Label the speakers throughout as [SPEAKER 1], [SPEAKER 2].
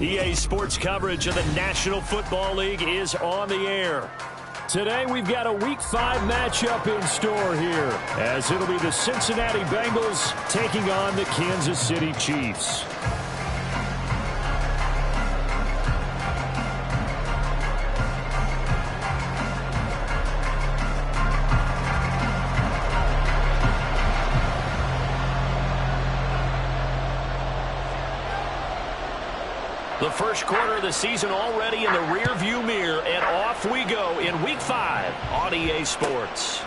[SPEAKER 1] EA Sports coverage of the National Football League is on the air. Today we've got a Week 5 matchup in store here, as it'll be the Cincinnati Bengals taking on the Kansas City Chiefs. The first quarter of the season already in the rearview mirror, and off we go in Week 5 on EA Sports.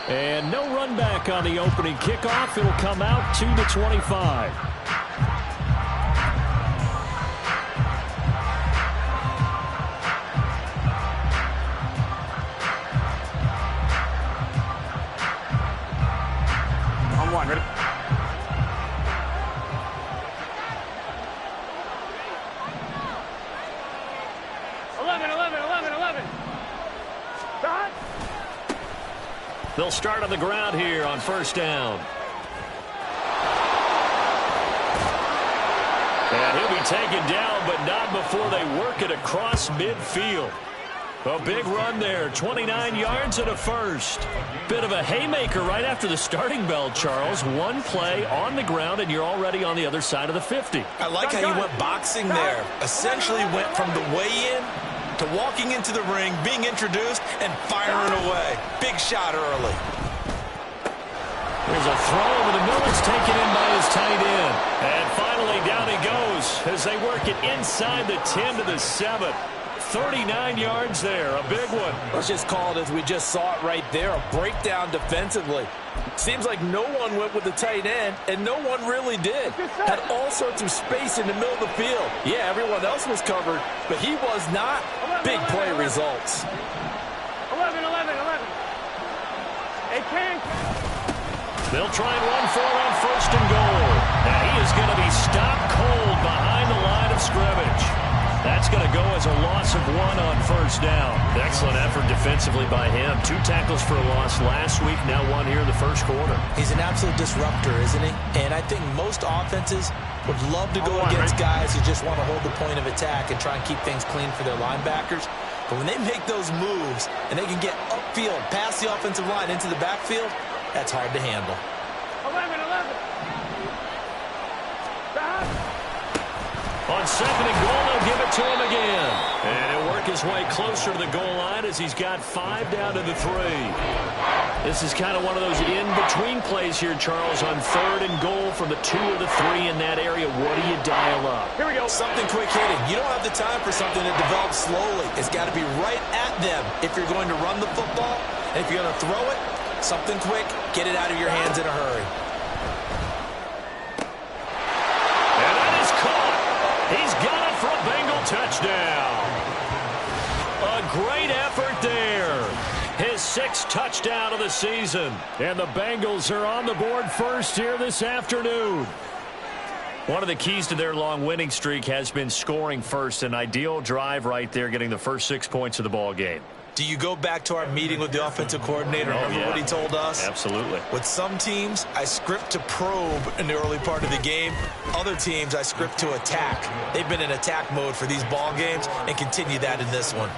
[SPEAKER 1] And no run back on the opening kickoff. It'll come out to the 25.
[SPEAKER 2] On one, ready?
[SPEAKER 1] They'll start on the ground here on first down. And he'll be taken down, but not before they work it across midfield. A big run there, 29 yards and a first. Bit of a haymaker right after the starting bell, Charles. One play on the ground, and you're already on the other side of the 50.
[SPEAKER 3] I like how you went boxing there. Essentially went from the weigh-in to walking into the ring, being introduced, and firing away. Big shot early.
[SPEAKER 1] There's a throw over the middle. It's taken in by his tight end. And finally, down he goes as they work it inside the 10 to the 7. 39 yards there, a big one.
[SPEAKER 4] Let's just call it as we just saw it right there, a breakdown defensively. Seems like no one went with the tight end, and no one really did. Had all sorts of space in the middle of the field. Yeah, everyone else was covered, but he was not. Big play results.
[SPEAKER 2] 11. Hey, Ken.
[SPEAKER 1] They'll try and run for it on first and goal. And he is going to be stopped cold behind the line of scrimmage. That's going to go as a loss of 1 on first down. Excellent effort defensively by him. 2 tackles for a loss last week, now 1 here in the first quarter.
[SPEAKER 3] He's an absolute disruptor, isn't he? And I think most offenses would love to go against guys who just want to hold the point of attack and try and keep things clean for their linebackers. But when they make those moves and they can get upfield, past the offensive line into the backfield, that's hard to handle.
[SPEAKER 2] 11.
[SPEAKER 1] On second and goal, they'll give it to him again. And he'll work his way closer to the goal line as he's got 5 down to the 3. This is kind of one of those in-between plays here, Charles, on third and goal from the 2 or the 3 in that area. What do you dial up?
[SPEAKER 3] Here we go. Something quick hitting. You don't have the time for something that develops slowly. It's got to be right at them if you're going to run the football. And if you're going to throw it, something quick, get it out of your hands in a hurry.
[SPEAKER 1] And that is caught. He's got it for a Bengal touchdown. A great effort there. His 6th touchdown of the season. And the Bengals are on the board first here this afternoon. One of the keys to their long winning streak has been scoring first. An ideal drive right there, getting the first 6 points of the ball game.
[SPEAKER 3] Do you go back to our meeting with the offensive coordinator? Remember what he told us?
[SPEAKER 1] Absolutely.
[SPEAKER 3] With some teams, I script to probe in the early part of the game. Other teams, I script to attack. They've been in attack mode for these ball games and continue that in this one.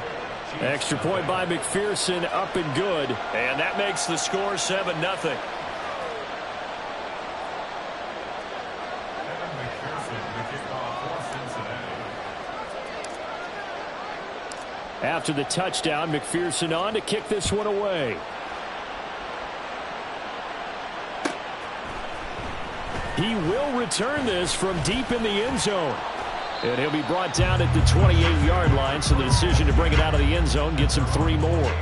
[SPEAKER 1] Extra point by McPherson, up and good. And that makes the score 7-0. After the touchdown, McPherson on to kick this one away. He will return this from deep in the end zone. And he'll be brought down at the 28-yard line, so the decision to bring it out of the end zone gets him 3 more.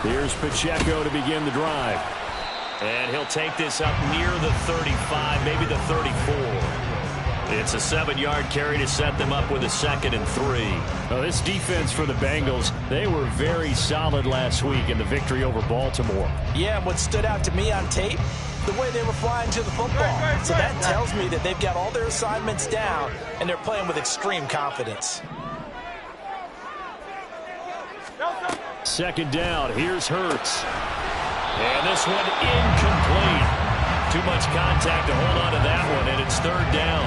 [SPEAKER 1] Here's Pacheco to begin the drive. And he'll take this up near the 35, maybe the 34. It's a 7-yard carry to set them up with a 2nd and 3.
[SPEAKER 5] Well, this defense for the Bengals, they were very solid last week in the victory over Baltimore.
[SPEAKER 3] Yeah, and what stood out to me on tape, the way they were flying to the football. So that tells me that they've got all their assignments down, and they're playing with extreme confidence.
[SPEAKER 5] 2nd down, here's Hurts. And this one incomplete. Too much contact to hold on to that one, and it's 3rd down.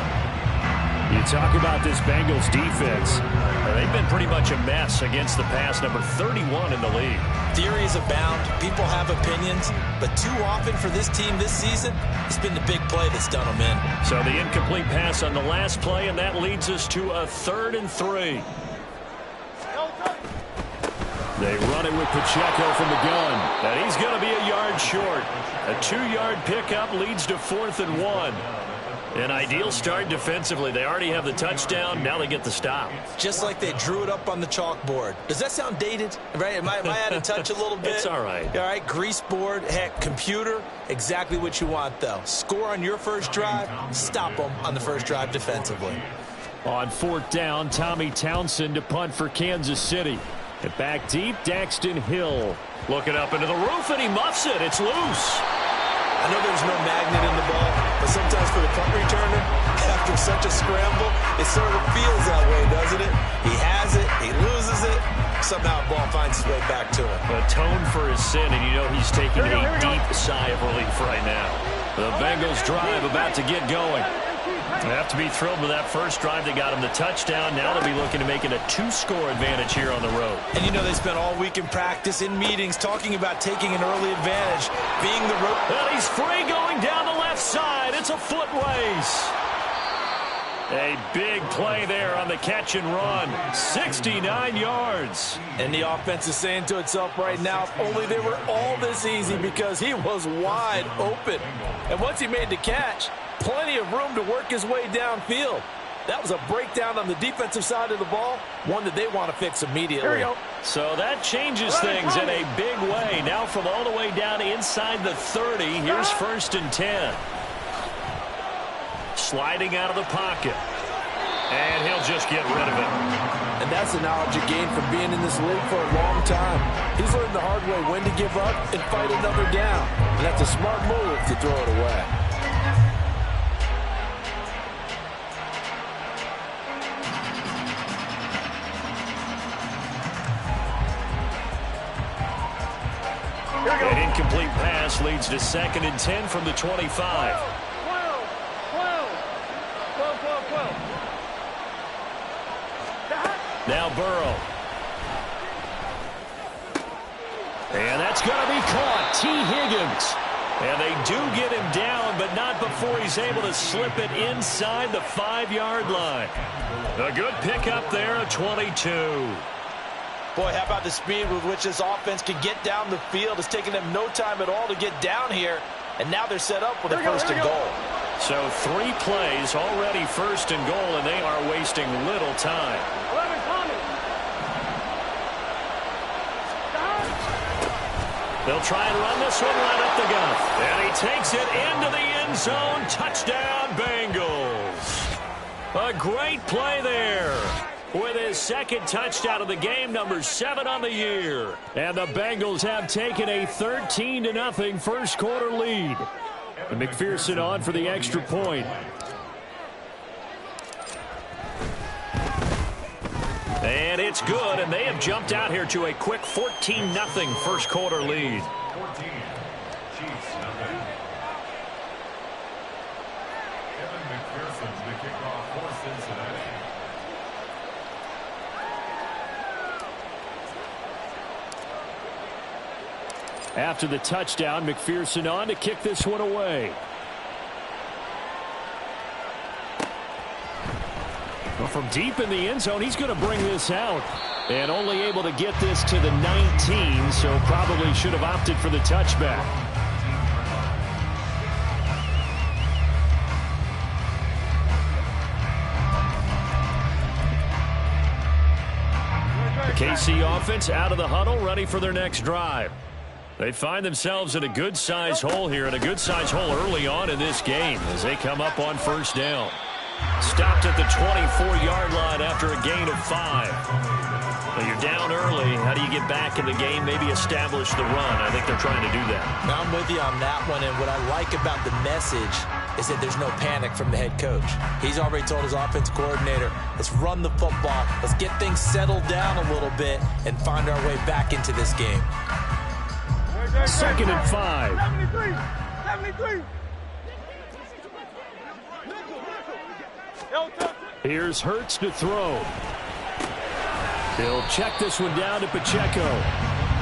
[SPEAKER 5] You talk about this Bengals defense.
[SPEAKER 1] They've been pretty much a mess against the pass, number 31 in the league.
[SPEAKER 3] Theories abound. People have opinions. But too often for this team this season, it's been the big play that's done them in.
[SPEAKER 1] So the incomplete pass on the last play, and that leads us to a 3rd and 3.
[SPEAKER 5] They run it with Pacheco from the gun.
[SPEAKER 1] And he's going to be a yard short. A 2-yard pickup leads to 4th and 1. An ideal start defensively. They already have the touchdown. Now they get the stop.
[SPEAKER 3] Just like they drew it up on the chalkboard. Does that sound dated? Right? Am I out of touch a little bit?
[SPEAKER 1] It's all right.
[SPEAKER 3] All right, grease board, heck, computer. Exactly what you want, though. Score on your first drive. Stop them on the first drive defensively.
[SPEAKER 5] On 4th down, Tommy Townsend to punt for Kansas City. And back deep, Daxton Hill.
[SPEAKER 1] Looking up into the roof, and he muffs it. It's loose.
[SPEAKER 3] I know there's no magnet in the ball, but sometimes for the punt returner, after such a scramble, it sort of feels that way, doesn't it? He has it, he loses it, somehow the ball finds its way back to him.
[SPEAKER 1] Atone for his sin, and you know he's taking a deep sigh of relief right now. The Bengals drive about to get going. They have to be thrilled with that first drive. They got him the touchdown. Now they'll be looking to make it a 2-score advantage here on the road.
[SPEAKER 3] And you know they spent all week in practice, in meetings, talking about taking an early advantage, being the road.
[SPEAKER 1] And he's free going down the left side. It's a foot race. A big play there on the catch and run. 69 yards.
[SPEAKER 4] And the offense is saying to itself right now, if only they were all this easy, because he was wide open. And once he made the catch, plenty of room to work his way downfield. That was a breakdown on the defensive side of the ball, one that they want to fix immediately.
[SPEAKER 2] Here we go.
[SPEAKER 1] So that changes things in a big way. Now from all the way down inside the 30, here's 1st and 10. Sliding out of the pocket. And he'll just get rid of it.
[SPEAKER 4] And that's the knowledge he gained from being in this league for a long time. He's learned the hard way when to give up and fight another down. And that's a smart move to throw it away.
[SPEAKER 1] An incomplete pass leads to 2nd and 10 from the 25.
[SPEAKER 2] 12.
[SPEAKER 1] Now Burrow. And that's going to be caught. T. Higgins. And they do get him down, but not before he's able to slip it inside the 5-yard line. A good pickup there, a 22.
[SPEAKER 3] Boy, how about the speed with which this offense can get down the field? It's taken them no time at all to get down here, and now they're set up with a 1st and goal.
[SPEAKER 1] So 3 plays already 1st and goal, and they are wasting little time.
[SPEAKER 2] 11, Tommy.
[SPEAKER 1] They'll try and run this one right up the gut. And he takes it into the end zone. Touchdown, Bengals. A great play there. With his 2nd touchdown of the game, number 7 on the year. And the Bengals have taken a 13-0 first quarter lead. And McPherson on for the extra point. And it's good, and they have jumped out here to a quick 14-0 first quarter lead.
[SPEAKER 5] After the touchdown, McPherson on to kick this one away. Well, from deep in the end zone, he's going to bring this out. And only able to get this to the 19, so probably should have opted for the touchback. The KC offense out of the huddle, ready for their next drive. They find themselves in a good-sized hole here, and a good-sized hole early on in this game as they come up on 1st down.
[SPEAKER 1] Stopped at the 24-yard line after a gain of 5. Well, you're down early. How do you get back in the game? Maybe establish the run. I think they're trying to do that.
[SPEAKER 3] Now, I'm with you on that one, and what I like about the message is that there's no panic from the head coach. He's already told his offense coordinator, let's run the football, let's get things settled down a little bit and find our way back into this game.
[SPEAKER 5] 2nd and 5.
[SPEAKER 2] 73.
[SPEAKER 5] Here's Hurts to throw. He'll check this one down to Pacheco.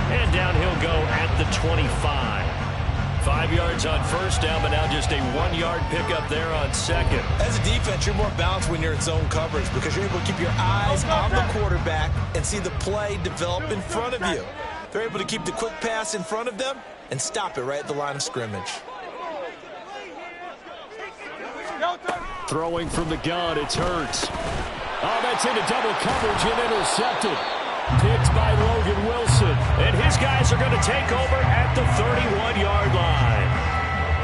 [SPEAKER 1] And down he'll go at the 25. 5 yards on first down, but now just a 1-yard pickup there on second.
[SPEAKER 3] As a defense, you're more balanced when you're in zone coverage because you're able to keep your eyes on the quarterback and see the play develop in front of you. They're able to keep the quick pass in front of them and stop it right at the line of scrimmage.
[SPEAKER 5] Throwing from the gun, it's Hurts. Oh, that's into double coverage and intercepted. Picked by Logan Wilson.
[SPEAKER 1] And his guys are going to take over at the 31-yard line.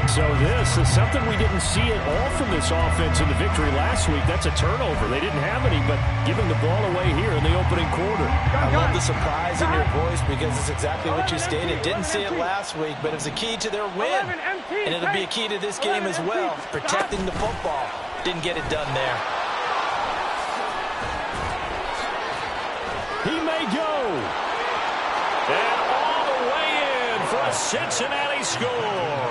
[SPEAKER 5] So this is something we didn't see at all from this offense in the victory last week. That's a turnover. They didn't have any, but giving the ball away here in the opening quarter.
[SPEAKER 3] I love the surprise in your voice because it's exactly what you stated. Didn't see it last week, but it was a key to their win. And it'll be a key to this game as well, protecting the football. Didn't get it done there.
[SPEAKER 5] He may go.
[SPEAKER 1] And all the way in for a Cincinnati score.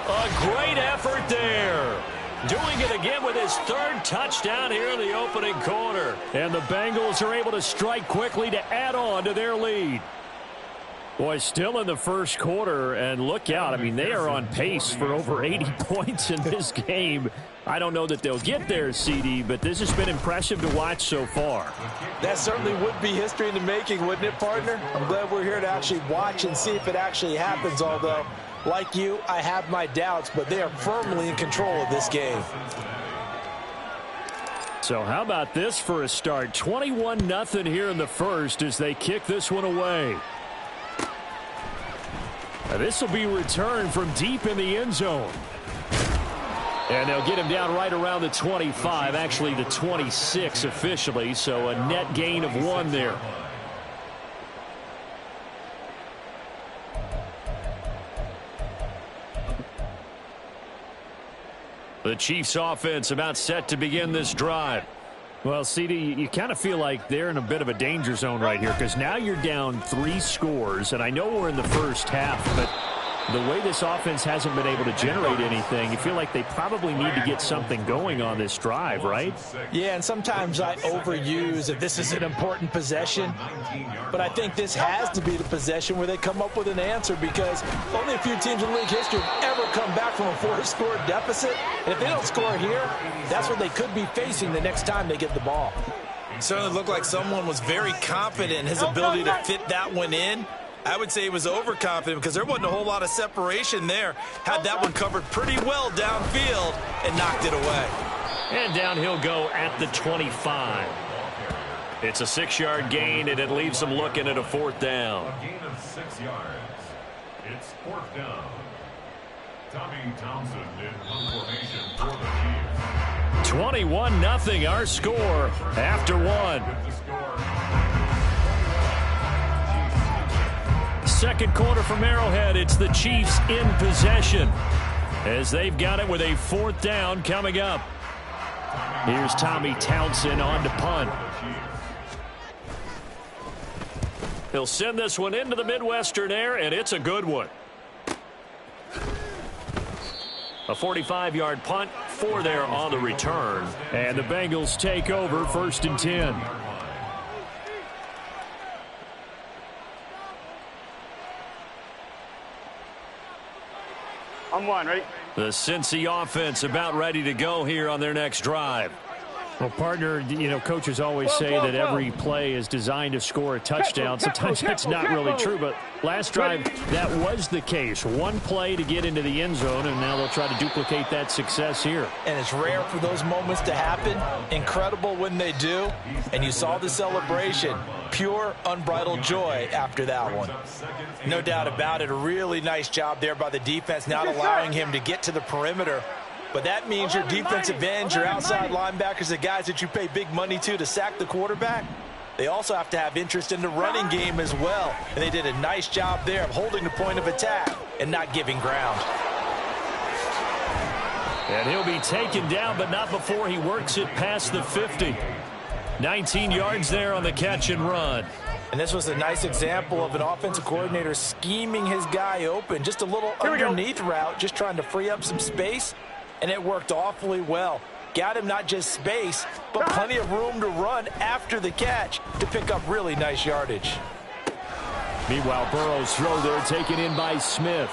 [SPEAKER 1] A great effort there. Doing it again with his 3rd touchdown here in the opening quarter.
[SPEAKER 5] And the Bengals are able to strike quickly to add on to their lead. Boy, still in the first quarter, and look out. I mean, they are on pace for over 80 points in this game. I don't know that they'll get there, CD, but this has been impressive to watch so far.
[SPEAKER 3] That certainly would be history in the making, wouldn't it, partner? I'm glad we're here to actually watch and see if it actually happens, although, like you, I have my doubts, but they are firmly in control of this game.
[SPEAKER 5] So how about this for a start? 21-0 here in the first as they kick this one away. Now this will be returned from deep in the end zone. And they'll get him down right around the 25, actually the 26 officially, so a net gain of 1 there.
[SPEAKER 1] The Chiefs offense about set to begin this drive.
[SPEAKER 5] Well, CD, you kind of feel like they're in a bit of a danger zone right here because now you're down 3 scores, and I know we're in the first half, but the way this offense hasn't been able to generate anything, you feel like they probably need to get something going on this drive, right?
[SPEAKER 3] Yeah, and sometimes I overuse if this is an important possession, but I think this has to be the possession where they come up with an answer because only a few teams in league history have ever come back from a 4-score deficit, and if they don't score here, that's what they could be facing the next time they get the ball. It certainly looked like someone was very confident in his ability to fit that one in. I would say he was overconfident because there wasn't a whole lot of separation there. Had that one covered pretty well downfield and knocked it away.
[SPEAKER 1] And down he'll go at the 25. It's a 6-yard gain, and it leaves them looking at a 4th down.
[SPEAKER 6] A gain of 6 yards. It's 4th down. Tommy Townsend in formation for the Chiefs.
[SPEAKER 1] 21-0 our score after 1. Second quarter from Arrowhead. It's the Chiefs in possession as they've got it with a 4th down coming up. Here's Tommy Townsend on to punt. He'll send this one into the Midwestern air, and it's a good one. A 45-yard punt, 4 there on the return.
[SPEAKER 5] And the Bengals take over 1st and 10.
[SPEAKER 2] I'm 1, ready?
[SPEAKER 1] The Cincy offense about ready to go here on their next drive.
[SPEAKER 5] Well, partner, you know, coaches always say that every play is designed to score a touchdown. Sometimes that's not really true, but last drive, that was the case. 1 play to get into the end zone, and now they'll try to duplicate that success here.
[SPEAKER 3] And it's rare for those moments to happen. Incredible when they do. And you saw the celebration. Pure, unbridled joy after that one. No doubt about it. A really nice job there by the defense, not allowing him to get to the perimeter. But that means your defensive ends, your outside linebackers, the guys that you pay big money to sack the quarterback, they also have to have interest in the running game as well. And they did a nice job there of holding the point of attack and not giving ground.
[SPEAKER 5] And he'll be taken down, but not before he works it past the 50. 19 yards there on the catch and run.
[SPEAKER 3] And this was a nice example of an offensive coordinator scheming his guy open. Just a little underneath route, just trying to free up some space. And it worked awfully well. Got him not just space, but plenty of room to run after the catch to pick up really nice yardage.
[SPEAKER 5] Meanwhile, Burrow's throw there taken in by Smith.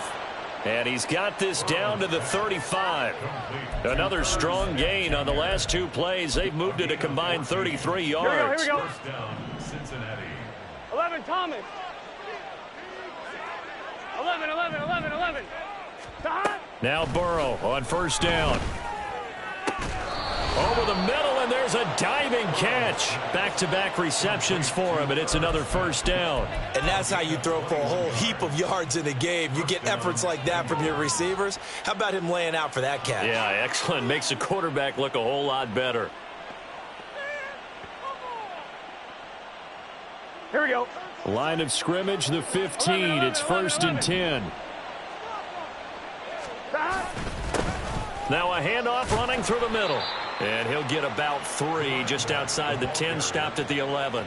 [SPEAKER 5] And he's got this down to the 35. Another strong gain on the last two plays. They've moved it a combined 33 yards.
[SPEAKER 2] Here we go.
[SPEAKER 6] First down, Cincinnati.
[SPEAKER 2] 11, Thomas. 11.
[SPEAKER 5] Now Burrow on first down. Over the middle, and there's a diving catch. Back-to-back receptions for him, and it's another first down.
[SPEAKER 3] And that's how you throw for a whole heap of yards in a game. You get efforts like that from your receivers. How about him laying out for that catch?
[SPEAKER 5] Yeah, excellent. Makes the quarterback look a whole lot better.
[SPEAKER 2] Here we go.
[SPEAKER 5] Line of scrimmage, the 15. It's 1st and 10. Now a handoff running through the middle. And he'll get about 3 just outside the 10, stopped at the 11.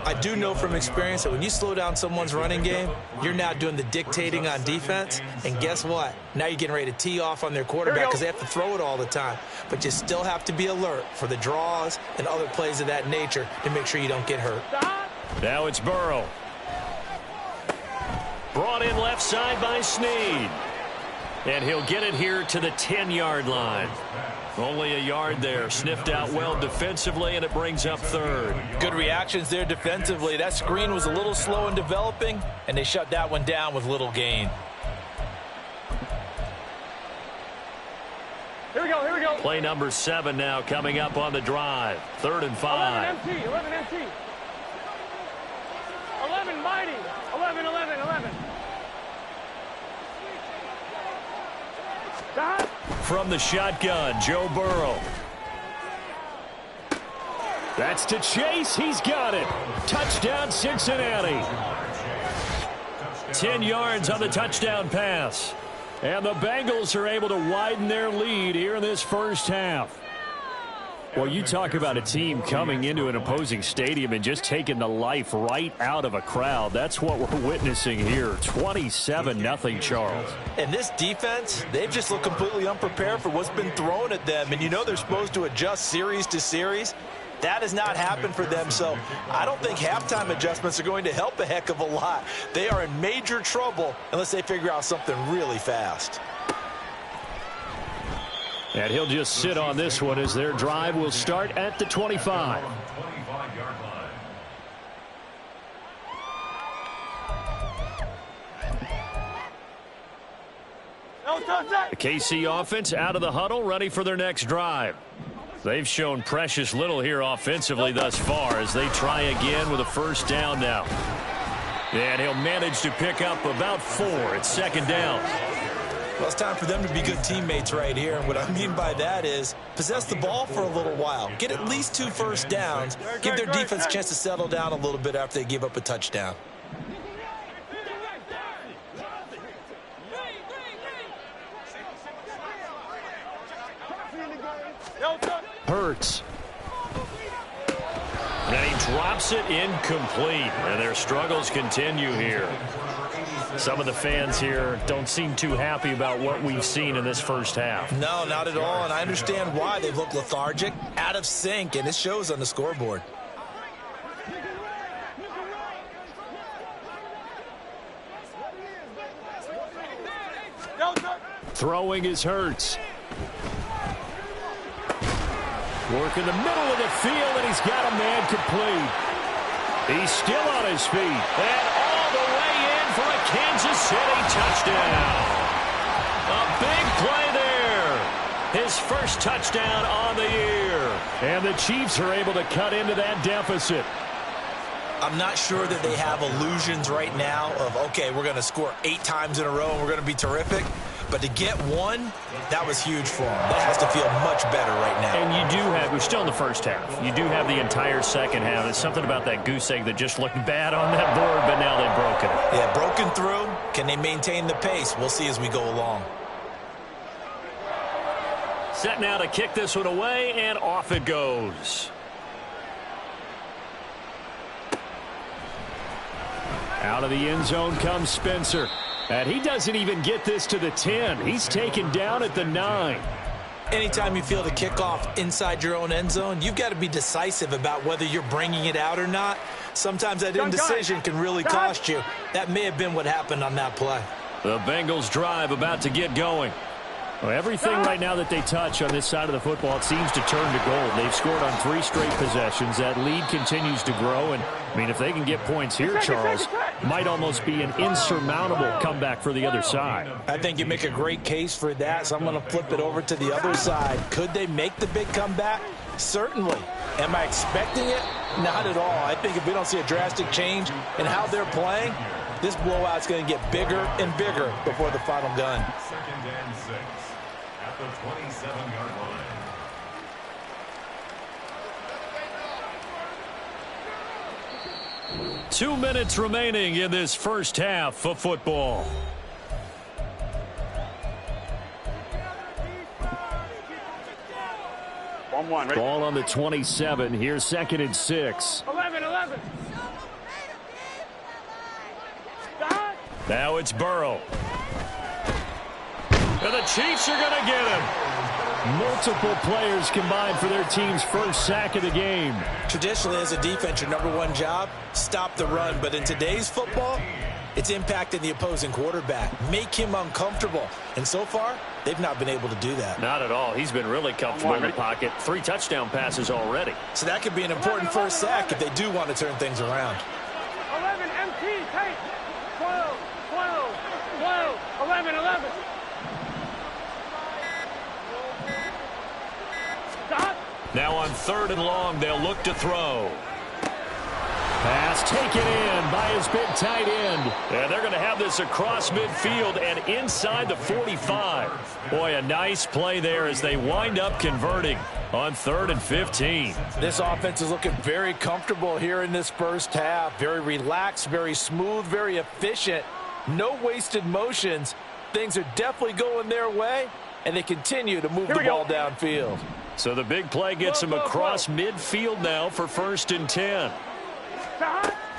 [SPEAKER 3] I do know from experience that when you slow down someone's running game, you're now doing the dictating on defense. And guess what? Now you're getting ready to tee off on their quarterback because they have to throw it all the time. But you still have to be alert for the draws and other plays of that nature to make sure you don't get hurt.
[SPEAKER 5] Now it's Burrow. Brought in left side by Snead. And he'll get it here to the 10-yard line. Only a yard there. Sniffed out well defensively, and it brings up 3rd.
[SPEAKER 3] Good reactions there defensively. That screen was a little slow in developing, and they shut that one down with little gain.
[SPEAKER 2] Here we go.
[SPEAKER 5] Play number 7 now coming up on the drive. 3rd and 5.
[SPEAKER 2] 11 empty. 11 mighty. 11.
[SPEAKER 5] From the shotgun, Joe Burrow. That's to Chase. He's got it. Touchdown, Cincinnati. 10 yards on the touchdown pass. And the Bengals are able to widen their lead here in this first half. Well, you talk about a team coming into an opposing stadium and just taking the life right out of a crowd. That's what we're witnessing here. 27-0, Charles.
[SPEAKER 3] And this defense, they've just looked completely unprepared for what's been thrown at them. And you know they're supposed to adjust series to series. That has not happened for them, so I don't think halftime adjustments are going to help a heck of a lot. They are in major trouble unless they figure out something really fast.
[SPEAKER 5] And he'll just sit on this one as their drive will start at the 25.
[SPEAKER 6] 25-yard line.
[SPEAKER 5] The KC offense out of the huddle, ready for their next drive. They've shown precious little here offensively thus far as they try again with a first down now. And he'll manage to pick up about 4 at 2nd down.
[SPEAKER 3] Well, it's time for them to be good teammates right here. And what I mean by that is possess the ball for a little while. Get at least 2 first downs. Give their defense a chance to settle down a little bit after they give up a touchdown.
[SPEAKER 5] Hurts. And he drops it incomplete. And their struggles continue here. Some of the fans here don't seem too happy about what we've seen in this first half.
[SPEAKER 3] No, not at all, and I understand why. They've looked lethargic, out of sync, and it shows on the scoreboard.
[SPEAKER 5] Throwing is Hurts. Working the middle of the field, and he's got a man complete. He's still on his feet. And all the way in for a Kansas City touchdown. A big play there. His first touchdown on the year. And the Chiefs are able to cut into that deficit.
[SPEAKER 3] I'm not sure that they have illusions right now of, okay, we're going to score 8 times in a row and we're going to be terrific. But to get one, that was huge for him. That has to feel much better right now.
[SPEAKER 5] And you do have, we're still in the first half. You do have the entire second half. There's something about that goose egg that just looked bad on that board, but now they've broken it.
[SPEAKER 3] Yeah, broken through. Can they maintain the pace? We'll see as we go along.
[SPEAKER 1] Set now to kick this one away, and off it goes.
[SPEAKER 5] Out of the end zone comes Spencer. And he doesn't even get this to the 10. He's taken down at the 9.
[SPEAKER 3] Anytime you feel the kickoff inside your own end zone, you've got to be decisive about whether you're bringing it out or not. Sometimes that indecision can really cost you. That may have been what happened on that play.
[SPEAKER 1] The Bengals drive about to get going.
[SPEAKER 5] Well, everything right now that they touch on this side of the football, it seems to turn to gold. They've scored on 3 straight possessions. That lead continues to grow. And, I mean, if they can get points here, Charles, might almost be an insurmountable comeback for the other side.
[SPEAKER 3] I think you make a great case for that, so I'm going to flip it over to the other side. Could they make the big comeback? Certainly. Am I expecting it? Not at all. I think if we don't see a drastic change in how they're playing, this blowout's going to get bigger and bigger before the final gun.
[SPEAKER 6] 2nd and 6 at the 27-yard line.
[SPEAKER 1] 2 minutes remaining in this first half of football.
[SPEAKER 2] Ready?
[SPEAKER 5] Ball on the 27. Here's 2nd and 6.
[SPEAKER 2] 11. Stop.
[SPEAKER 1] Now it's Burrow. And the Chiefs are going to get him.
[SPEAKER 5] Multiple players combined for their team's first sack of the game.
[SPEAKER 3] Traditionally, as a defense, your number one job, stop the run. But in today's football, it's impacting the opposing quarterback. Make him uncomfortable. And so far, they've not been able to do that.
[SPEAKER 1] Not at all. He's been really comfortable in the pocket. 3 touchdown passes already.
[SPEAKER 3] So that could be an important first sack if they do want to turn things around.
[SPEAKER 2] 11 MT, take. 12. 11. Stop.
[SPEAKER 1] Now on 3rd and long, they'll look to throw.
[SPEAKER 5] Pass taken in by his big tight end.
[SPEAKER 1] And they're going to have this across midfield and inside the 45. Boy, a nice play there as they wind up converting on 3rd and 15.
[SPEAKER 4] This offense is looking very comfortable here in this first half. Very relaxed, very smooth, very efficient. No wasted motions. Things are definitely going their way, and they continue to move the ball downfield.
[SPEAKER 1] So the big play gets them across midfield now for 1st and 10.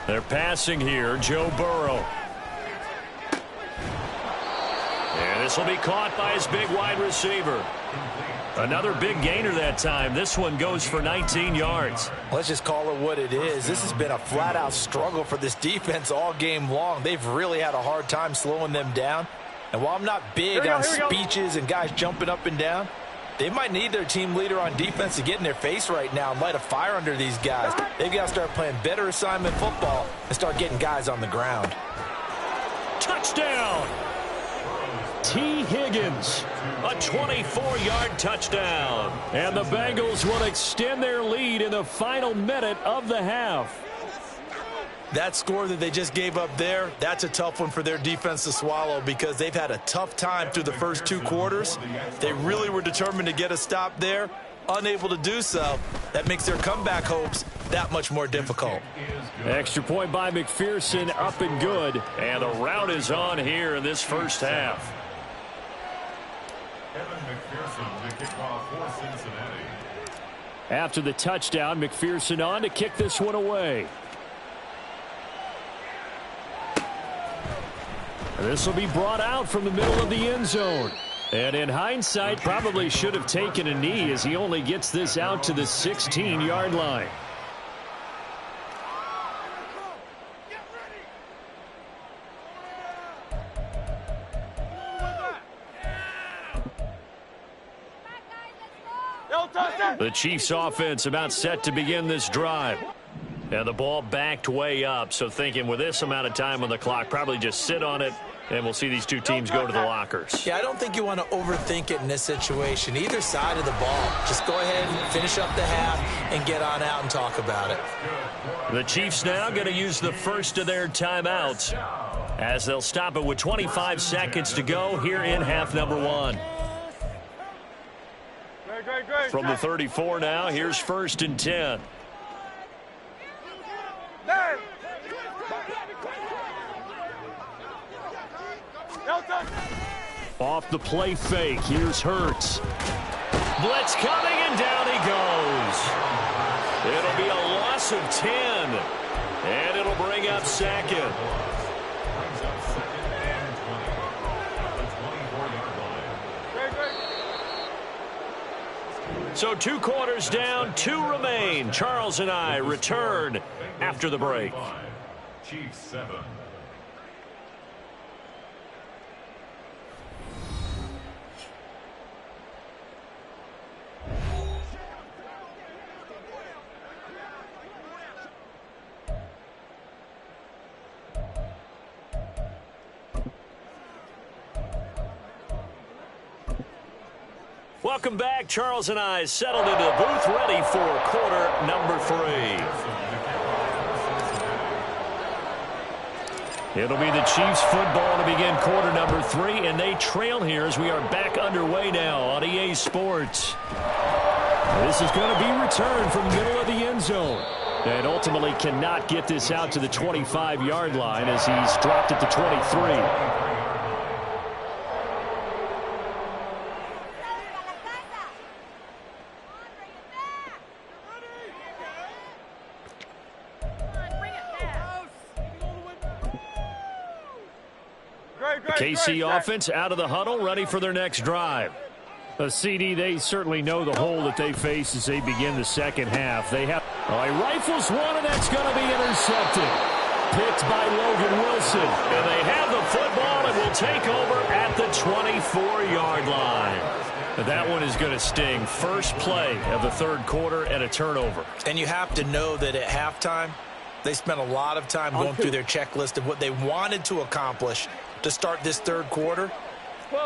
[SPEAKER 1] They're passing here, Joe Burrow. And this will be caught by his big wide receiver. Another big gainer that time. This one goes for 19 yards.
[SPEAKER 3] Let's just call it what it is. This has been a flat-out struggle for this defense all game long. They've really had a hard time slowing them down. And while I'm not big on speeches and guys jumping up and down, they might need their team leader on defense to get in their face right now and light a fire under these guys. They've got to start playing better assignment football and start getting guys on the ground.
[SPEAKER 1] Touchdown! T. Higgins, a 24-yard touchdown.
[SPEAKER 5] And the Bengals will extend their lead in the final minute of the half.
[SPEAKER 3] That score that they just gave up there, that's a tough one for their defense to swallow because they've had a tough time through the first 2 quarters. They really were determined to get a stop there, unable to do so. That makes their comeback hopes that much more difficult.
[SPEAKER 5] Extra point by McPherson, up and good.
[SPEAKER 1] And the route is on here in this first half.
[SPEAKER 6] Evan McPherson to kick off for Cincinnati.
[SPEAKER 5] After the touchdown, McPherson on to kick this one away. This will be brought out from the middle of the end zone. And in hindsight, probably should have taken a knee as he only gets this out to the 16-yard line.
[SPEAKER 1] The Chiefs offense about set to begin this drive. And the ball backed way up, so thinking with this amount of time on the clock, probably just sit on it, and we'll see these 2 teams go to the lockers.
[SPEAKER 3] Yeah, I don't think you want to overthink it in this situation. Either side of the ball. Just go ahead and finish up the half and get on out and talk about it.
[SPEAKER 1] The Chiefs now going to use the first of their timeouts. as they'll stop it with 25 seconds to go here in half number one.
[SPEAKER 2] Great.
[SPEAKER 1] From the 34 now, here's 1st and 10. Off the play fake, here's Hurts. Blitz coming, and down he goes. It'll be a loss of 10, and it'll bring up 2nd. So 2 quarters down, 2 remain. Charles and I return after the break.
[SPEAKER 6] Chiefs 7.
[SPEAKER 1] Welcome back. Charles and I settled into the booth, ready for quarter number 3. It'll be the Chiefs football to begin quarter number 3, and they trail here as we are back underway now on EA Sports. This is going to be returned from the middle of the end zone, and ultimately cannot get this out to the 25-yard line as he's dropped at the 23. KC offense out of the huddle, ready for their next drive.
[SPEAKER 5] CD, they certainly know the hole that they face as they begin the second half. They have he rifles one, and that's going to be intercepted. Picked by Logan Wilson.
[SPEAKER 1] And they have the football and will take over at the 24-yard line. That one is going to sting. First play of the 3rd quarter and a turnover.
[SPEAKER 3] And you have to know that at halftime, they spent a lot of time going through their checklist of what they wanted to accomplish to start this 3rd quarter.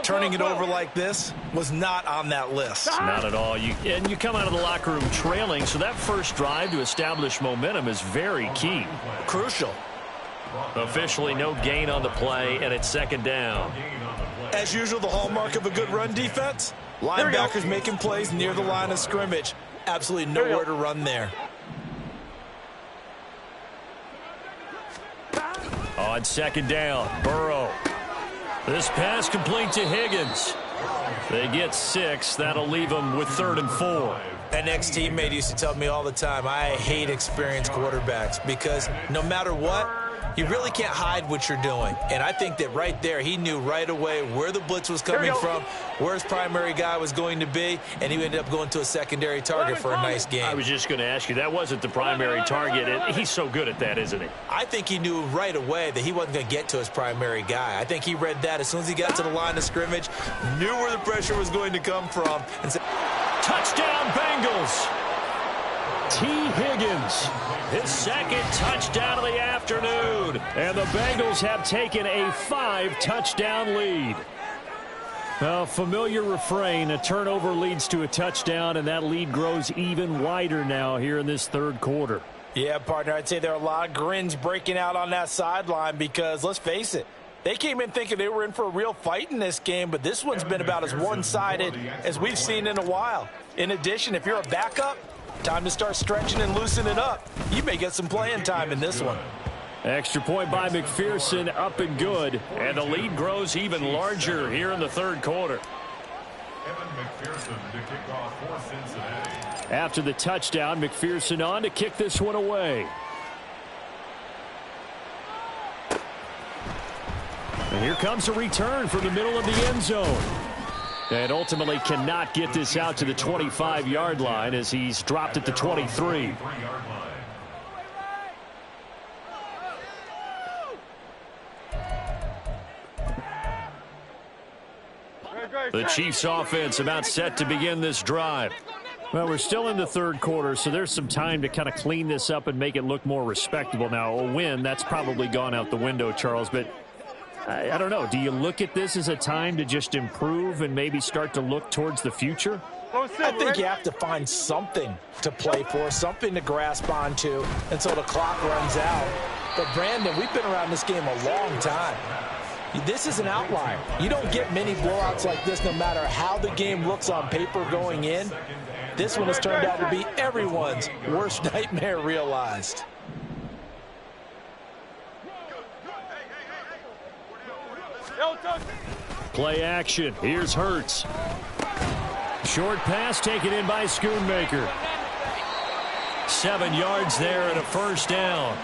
[SPEAKER 3] Turning it over like this was not on that list.
[SPEAKER 1] Not at all. You come out of the locker room trailing, so that first drive to establish momentum is very key.
[SPEAKER 3] Crucial.
[SPEAKER 1] Officially no gain on the play, and it's 2nd down.
[SPEAKER 3] As usual, the hallmark of a good run defense, linebackers making plays near the line of scrimmage. Absolutely nowhere to run there.
[SPEAKER 1] On 2nd down, Burrow. This pass complete to Higgins. They get 6. That'll leave them with 3rd and 4.
[SPEAKER 3] An ex-teammate used to tell me all the time, I hate experienced quarterbacks because no matter what, you really can't hide what you're doing. And I think that right there, he knew right away where the blitz was coming from, where his primary guy was going to be, and he ended up going to a secondary target for a nice game.
[SPEAKER 1] I was just going to ask you, that wasn't the primary target. He's so good at that, isn't he?
[SPEAKER 3] I think he knew right away that he wasn't going to get to his primary guy. I think he read that as soon as he got to the line of scrimmage, knew where the pressure was going to come from, and said,
[SPEAKER 1] touchdown, Bengals! T. Higgins, his 2nd touchdown of the afternoon. And the Bengals have taken a 5-touchdown lead. Well, familiar refrain, a turnover leads to a touchdown, and that lead grows even wider now here in this 3rd quarter.
[SPEAKER 4] Yeah, partner, I'd say there are a lot of grins breaking out on that sideline because, let's face it, they came in thinking they were in for a real fight in this game, but this one's been about as one-sided as we've seen in a while. In addition, if you're a backup, time to start stretching and loosening up. You may get some playing time in this one.
[SPEAKER 1] Extra point by McPherson, up and good. And the lead grows even larger here in the 3rd quarter.
[SPEAKER 6] Evan McPherson to kick off for Cincinnati.
[SPEAKER 1] After the touchdown, McPherson on to kick this one away. And here comes a return from the middle of the end zone. And ultimately cannot get this out to the 25-yard line as he's dropped at the 23. The Chiefs offense about set to begin this drive.
[SPEAKER 5] Well, we're still in the 3rd quarter, so there's some time to kind of clean this up and make it look more respectable. Now, a win, that's probably gone out the window, Charles, but I don't know. Do you look at this as a time to just improve and maybe start to look towards the future?
[SPEAKER 3] I think you have to find something to play for, something to grasp onto until the clock runs out. But, Brandon, we've been around this game a long time. This is an outlier. You don't get many blowouts like this no matter how the game looks on paper going in. This one has turned out to be everyone's worst nightmare realized.
[SPEAKER 5] Play action. Here's Hurts. Short pass taken in by Schoonmaker. 7 yards there and a first down.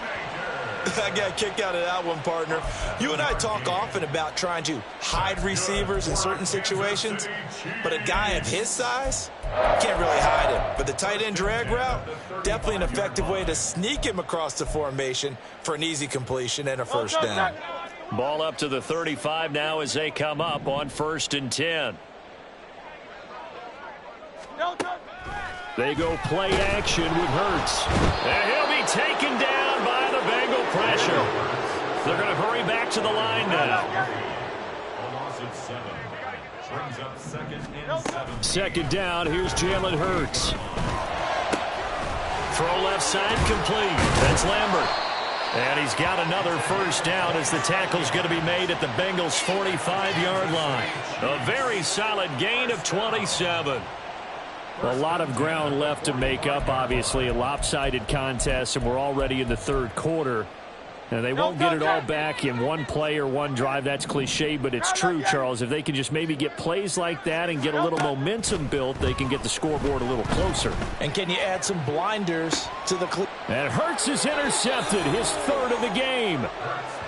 [SPEAKER 3] I got a kick out of that one, partner. You and I talk often about trying to hide receivers in certain situations, but a guy of his size, can't really hide him. But the tight end drag route, definitely an effective way to sneak him across the formation for an easy completion and a first down.
[SPEAKER 5] Ball up to the 35 now as they come up on 1st and 10. They go play action with Hurts. And he'll be taken down by the Bengal pressure. They're going to hurry back to the line now.
[SPEAKER 6] A loss of 7. Brings up 2nd and 7.
[SPEAKER 5] Second down, here's Jalen Hurts. Throw left side complete. That's Lambert. And he's got another first down as the tackle's going to be made at the Bengals' 45-yard line. A very solid gain of 27. A lot of ground left to make up, obviously. A lopsided contest, and we're already in the 3rd quarter. And they won't get it all back in one play or one drive. That's cliche, but it's true, Charles. If they can just maybe get plays like that and get a little momentum built, they can get the scoreboard a little closer.
[SPEAKER 3] And can you add some blinders to the cleat?
[SPEAKER 5] And Hurts is intercepted, his 3rd of the game.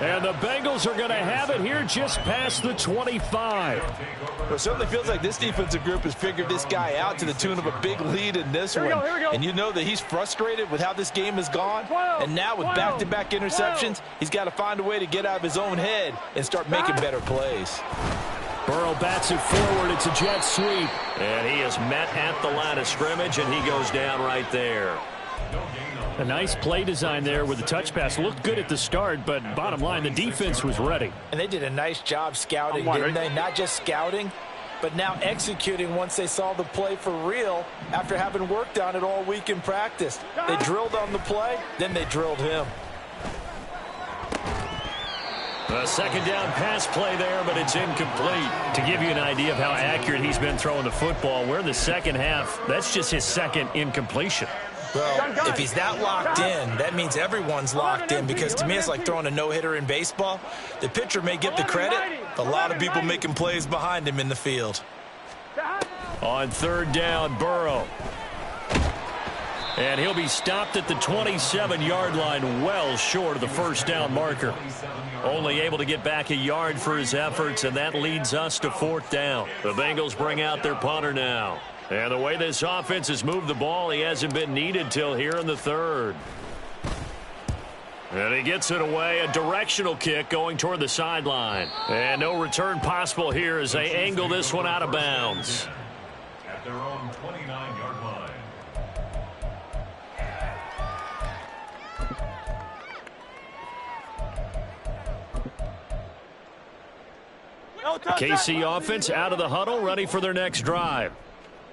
[SPEAKER 5] And the Bengals are going to have it here just past the 25.
[SPEAKER 3] Well, it certainly feels like this defensive group has figured this guy out to the tune of a big lead in this one. And you know that he's frustrated with how this game has gone. And now with back-to-back interceptions, he's got to find a way to get out of his own head and start making better plays.
[SPEAKER 5] Burrow bats it forward. It's a jet sweep. And he is met at the line of scrimmage, and he goes down right there. A nice play design there with the touch pass. Looked good at the start, but bottom line, the defense was ready.
[SPEAKER 3] And they did a nice job scouting, didn't they? Not just scouting, but now executing once they saw the play for real after having worked on it all week in practice. They drilled on the play, then they drilled him.
[SPEAKER 5] A second down pass play there, but it's incomplete. To give you an idea of how accurate he's been throwing the football, we're in the second half. That's just his 2nd incompletion.
[SPEAKER 3] Well, if he's that locked in, that means everyone's locked in, because to me it's like throwing a no-hitter in baseball. The pitcher may get the credit, but a lot of people making plays behind him in the field.
[SPEAKER 5] On 3rd down, Burrow. And he'll be stopped at the 27-yard line, well short of the first down marker. Only able to get back a yard for his efforts, and that leads us to 4th down. The Bengals bring out their punter now. And the way this offense has moved the ball, he hasn't been needed till here in the 3rd. And he gets it away, a directional kick going toward the sideline. And no return possible here as they angle this one out of bounds.
[SPEAKER 6] At their own 29-yard line.
[SPEAKER 5] KC offense out of the huddle, ready for their next drive.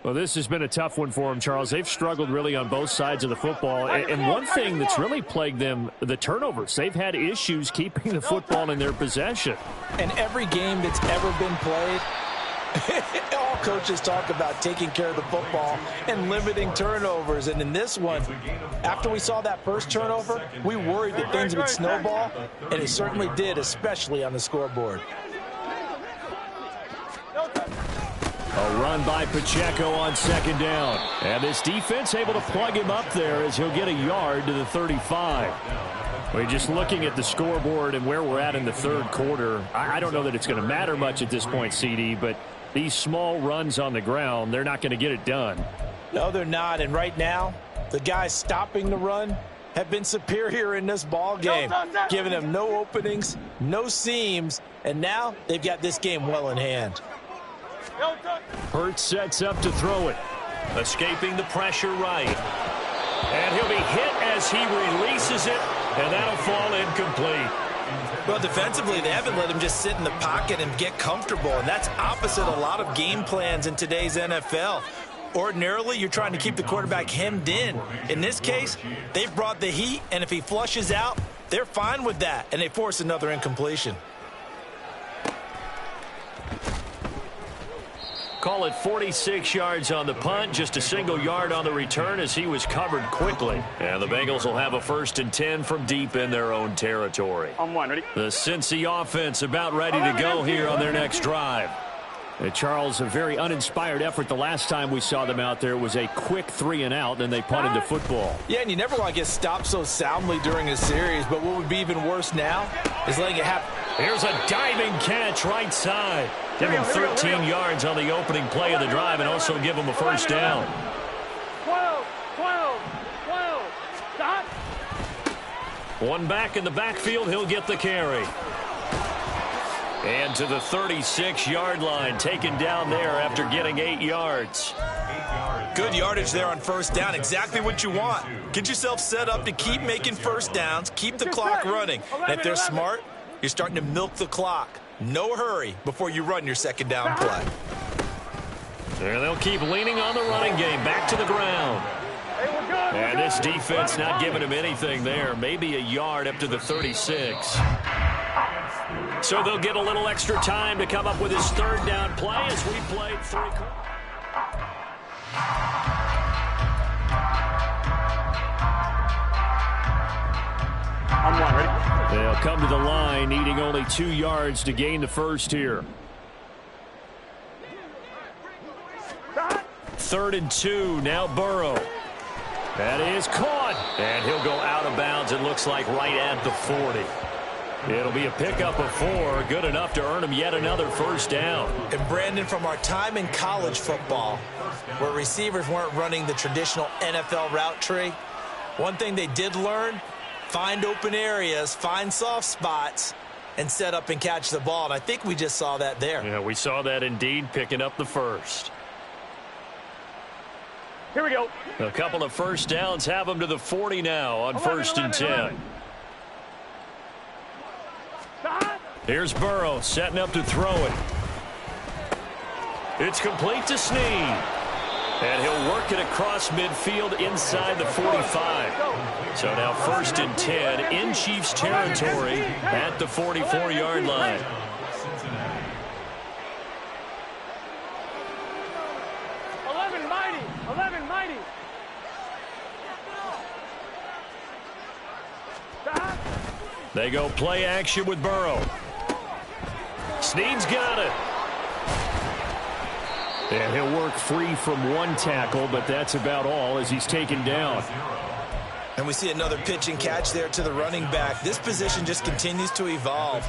[SPEAKER 5] Well, this has been a tough one for them, Charles. They've struggled really on both sides of the football. And one thing that's really plagued them, the turnovers. They've had issues keeping the football in their possession.
[SPEAKER 3] And every game that's ever been played, all coaches talk about taking care of the football and limiting turnovers. And in this one, after we saw that first turnover, we worried that things would snowball, and it certainly did, especially on the scoreboard.
[SPEAKER 5] A run by Pacheco on 2nd down. And this defense able to plug him up there as he'll get a yard to the 35. We're just looking at the scoreboard and where we're at in the 3rd quarter. I don't know that it's going to matter much at this point, CD, but these small runs on the ground, they're not going to get it done.
[SPEAKER 3] No, they're not. And right now, the guys stopping the run have been superior in this ball game, giving them no openings, no seams, and now they've got this game well in hand.
[SPEAKER 5] Hurts sets up to throw it. Escaping the pressure right. And he'll be hit as he releases it, and that'll fall incomplete.
[SPEAKER 3] Well, defensively, they haven't let him just sit in the pocket and get comfortable, and that's opposite a lot of game plans in today's NFL. Ordinarily, you're trying to keep the quarterback hemmed in. In this case, they've brought the heat, and if he flushes out, they're fine with that, and they force another incompletion.
[SPEAKER 1] Call it 46 yards on the punt, just a single yard on the return as he was covered quickly. And the Bengals will have a 1st and 10 from deep in their own territory.
[SPEAKER 2] On one, ready?
[SPEAKER 1] The Cincy offense about ready to go here on their next drive.
[SPEAKER 5] Charles, a very uninspired effort. The last time we saw them out there was a quick 3-and-out, then they punted the football.
[SPEAKER 3] Yeah, and you never want to get stopped so soundly during a series, but what would be even worse now is letting it happen.
[SPEAKER 1] Here's a diving catch right side. Give him 13 yards on the opening play of the drive and also give him a 1st down.
[SPEAKER 2] 12. Stop.
[SPEAKER 1] One back in the backfield, he'll get the carry. And to the 36-yard line, taken down there after getting 8 yards.
[SPEAKER 3] Good yardage there on 1st down, exactly what you want. Get yourself set up to keep making 1st downs, keep the clock running. And if they're smart, you're starting to milk the clock. No hurry before you run your 2nd down play.
[SPEAKER 1] And they'll keep leaning on the running game, back to the ground. And this defense not giving him anything there, maybe a yard up to the 36. So they'll get a little extra time to come up with his 3rd down play as we played 3 quarters.
[SPEAKER 2] On one, ready?
[SPEAKER 5] They'll come to the line, needing only 2 yards to gain the 1st here.
[SPEAKER 1] 3rd and 2, now Burrow. That is caught, and he'll go out of bounds, it looks like right at the 40. It'll be a pickup of 4, good enough to earn him yet another 1st down.
[SPEAKER 3] And Brandon, from our time in college football, where receivers weren't running the traditional NFL route tree, one thing they did learn, find open areas, find soft spots, and set up and catch the ball. And I think we just saw that there.
[SPEAKER 1] Yeah, we saw that indeed, picking up the 1st.
[SPEAKER 2] Here we go.
[SPEAKER 1] A couple of 1st downs have him to the 40 now on 1st and 10.
[SPEAKER 2] Stop.
[SPEAKER 1] Here's Burrow setting up to throw it. It's complete to Snead. And he'll work it across midfield inside the 45. So now 1st and 10 in Chiefs territory at the 44-yard line.
[SPEAKER 2] Mighty. Stop.
[SPEAKER 1] They go play action with Burrow. Snead's got it.
[SPEAKER 5] And he'll work free from 1 tackle, but that's about all as he's taken down.
[SPEAKER 3] And we see another pitch and catch there to the running back. This position just continues to evolve.